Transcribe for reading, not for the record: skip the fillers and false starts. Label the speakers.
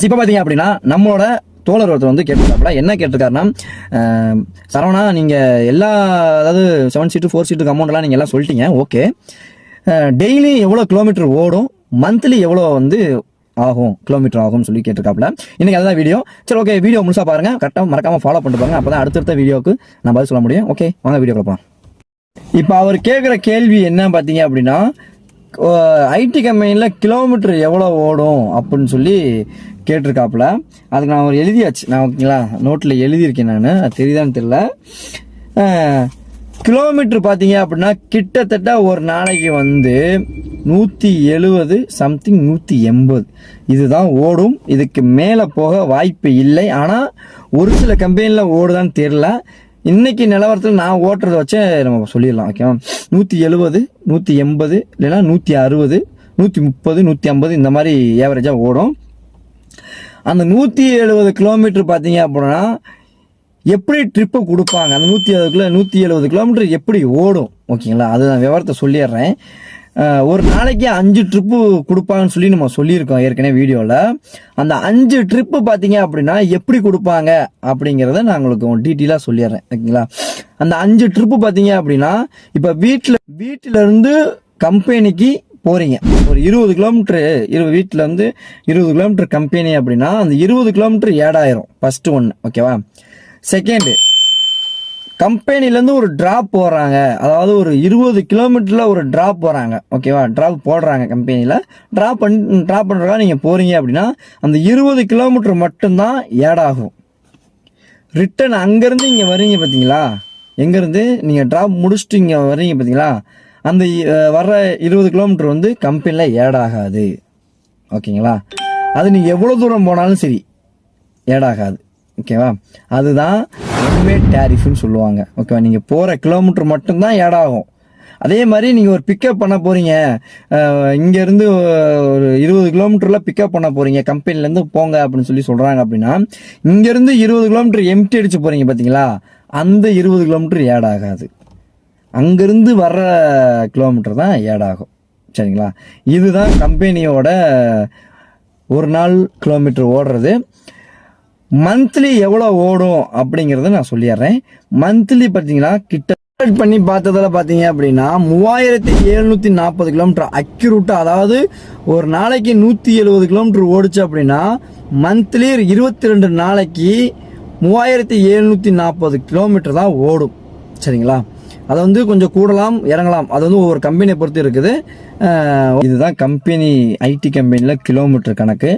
Speaker 1: இப்போ பார்த்தீங்க அப்படின்னா நம்மளோட தோழர் ஒருத்தர் வந்து கேட்டிருக்காப்புல. என்ன கேட்டிருக்காருன்னா, சரவணா நீங்கள் எல்லா அதாவது 7 சீட்டு 4 சீட்டுக்கு அமௌண்ட்லாம் நீங்கள் எல்லாம் சொல்லிட்டீங்க, ஓகே. டெய்லி எவ்வளோ கிலோமீட்டர் ஓடும், மந்த்லி எவ்வளோ வந்து ஆகும், கிலோமீட்டர் ஆகும்னு சொல்லி கேட்டிருக்காப்புல. இன்னைக்கு அதுதான் வீடியோ. சரி, ஓகே, வீடியோ முழுசா பாருங்க, கரெக்டாக மறக்காம ஃபாலோ பண்ணிட்டு பாருங்க. அப்போ தான் அடுத்தடுத்த வீடியோக்கு நான் பதில் சொல்ல முடியும். ஓகே, வாங்க வீடியோ பார்ப்போம். இப்போ அவர் கேட்குற கேள்வி என்ன பார்த்தீங்க அப்படின்னா, ஐடி கம்பெனியில் கிலோமீட்டர் எவ்வளோ ஓடும் அப்படின்னு சொல்லி கேட்டிருக்காப்புல. அதுக்கு நான் ஒரு எழுதியாச்சு, நான் ஓகேங்களா, நோட்டில் எழுதியிருக்கேன். நான் அது தெரியுதான்னு தெரியல. கிலோமீட்டர் பார்த்தீங்க அப்படின்னா கிட்டத்தட்ட ஒரு நாளைக்கு வந்து 170 சம்திங் 180 இதுதான் ஓடும். இதுக்கு மேலே போக வாய்ப்பு இல்லை. ஆனால் ஒரு சில கம்பெனியில் ஓடுதான்னு தெரியல. இன்னைக்கு நிலவரத்தில் நான் ஓட்டுறத வச்சே நம்ம சொல்லிடலாம். ஓகேவா, 170 180 இல்லைன்னா 160 130 150 இந்த மாதிரி ஏவரேஜாக ஓடும். அந்த 170 கிலோமீட்டர் பார்த்தீங்க அப்படின்னா எப்படி ட்ரிப்பு கொடுப்பாங்க, அந்த 170 கிலோமீட்டர் எப்படி ஓடும், ஓகேங்களா, அது நான் விவரத்தை சொல்லிடுறேன். ஒரு நாளைக்கு 5 ட்ரிப்பு கொடுப்பாங்கன்னு சொல்லி நம்ம சொல்லியிருக்கோம் ஏற்கனவே வீடியோவில். அந்த 5 ட்ரிப்பு பார்த்தீங்க அப்படின்னா எப்படி கொடுப்பாங்க அப்படிங்கிறத நான் உங்களுக்கு டீட்டெயிலாக சொல்லிடுறேன், ஓகேங்களா. அந்த 5 ட்ரிப்பு பார்த்தீங்க அப்படின்னா, இப்போ வீட்டிலேருந்து கம்பெனிக்கு போகிறீங்க, ஒரு 20 கிலோமீட்டரு, வீட்டில் வந்து 20 கிலோமீட்டர் கம்பெனி அப்படின்னா அந்த 20 கிலோமீட்டர் ஏடாயிரும். ஃபஸ்ட்டு ஒன்று, ஓகேவா. செகண்டு, கம்பெனிலேருந்து ஒரு ட்ராப் போடுறாங்க, அதாவது ஒரு 20 கிலோமீட்டரில் ஒரு ட்ராப் போகிறாங்க, ஓகேவா, ட்ராப் போடுறாங்க கம்பெனியில். ட்ராப் பண்ணுறதா நீங்கள் போகிறீங்க அப்படின்னா அந்த 20 கிலோமீட்டர் மட்டும்தான் ஏடாகும். ரிட்டன் அங்கேருந்து இங்கே வர்றீங்க பார்த்தீங்களா, எங்கேருந்து நீங்கள் ட்ராப் முடிச்சுட்டு இங்கே வர்றீங்க பார்த்தீங்களா, அந்த வர்ற 20 கிலோமீட்டர் வந்து கம்பெனியில் ஏடாகாது, ஓகேங்களா. அது நீங்கள் எவ்வளோ தூரம் போனாலும் சரி ஏடாகாது, ஓகேவா. அதுதான் ஒன்வே டேரிஃப்னு சொல்லுவாங்க, ஓகேவா. நீங்கள் போகிற கிலோமீட்டர் மட்டும்தான் ஏடாகும். அதே மாதிரி நீங்கள் ஒரு பிக்கப் பண்ண போகிறீங்க, இங்கேருந்து ஒரு 20 கிலோமீட்டரில் பிக்கப் பண்ண போகிறீங்க, கம்பெனிலேருந்து போங்க அப்படின்னு சொல்லி சொல்கிறாங்க அப்படின்னா, இங்கேருந்து 20 கிலோமீட்டர் எம்டி அடிச்சு போகிறீங்க பார்த்தீங்களா, அந்த 20 கிலோமீட்டர் ஏடாகாது. அங்கேருந்து வர்ற கிலோமீட்டர் தான் ஏடாகும், சரிங்களா. இதுதான் கம்பெனியோட ஒரு நாள் கிலோமீட்டர் ஓடுறது. மந்த்லி எவ்வளோ ஓடும் அப்படிங்கிறத நான் சொல்லிடுறேன். மந்த்லி பார்த்தீங்கன்னா கிட்ட பண்ணி பார்த்ததில் பார்த்தீங்க அப்படின்னா 3740 கிலோமீட்டர் அக்யூரேட்டாக, அதாவது ஒரு நாளைக்கு 170 கிலோமீட்டர் ஓடிச்சு அப்படின்னா மந்த்லி 22 நாளைக்கு 3740 கிலோமீட்டர் தான் ஓடும், சரிங்களா. அதை வந்து கொஞ்சம் கூடலாம் இறங்கலாம், அது வந்து ஒவ்வொரு கம்பெனியை பொறுத்து இருக்குது. இதுதான் கம்பெனி, ஐடி கம்பெனியில் கிலோமீட்டர் கணக்கு.